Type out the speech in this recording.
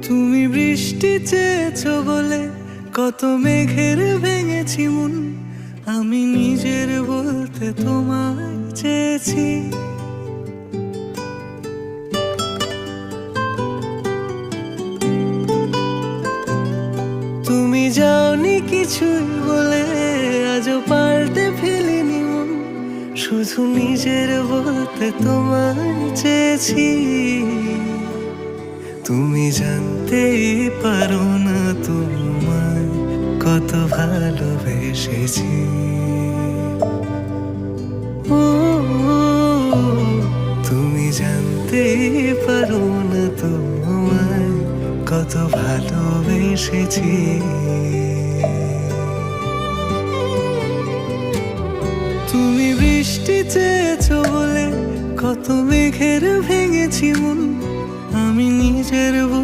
তুমি বৃষ্টি চেয়েছো বলে কত মেঘের ভেঙেছি মন, আমি নিজের বলতে তোমায় চেয়েছি। তুমি যাওনি কিছুই বলে আজও পাল্টে ফেলিনি মন, শুধু নিজের বলতে তোমায় চেয়েছি। তুমি জানতেই পারো না তোমায় কত ভালোবেসেছি। ও তুমি জানতেই পারো না তোমায় কত ভালোবেসেছি। তুমি বৃষ্টি চেয়েছো বলে কত মেঘের ভেঙেছি মন, আমি নিজের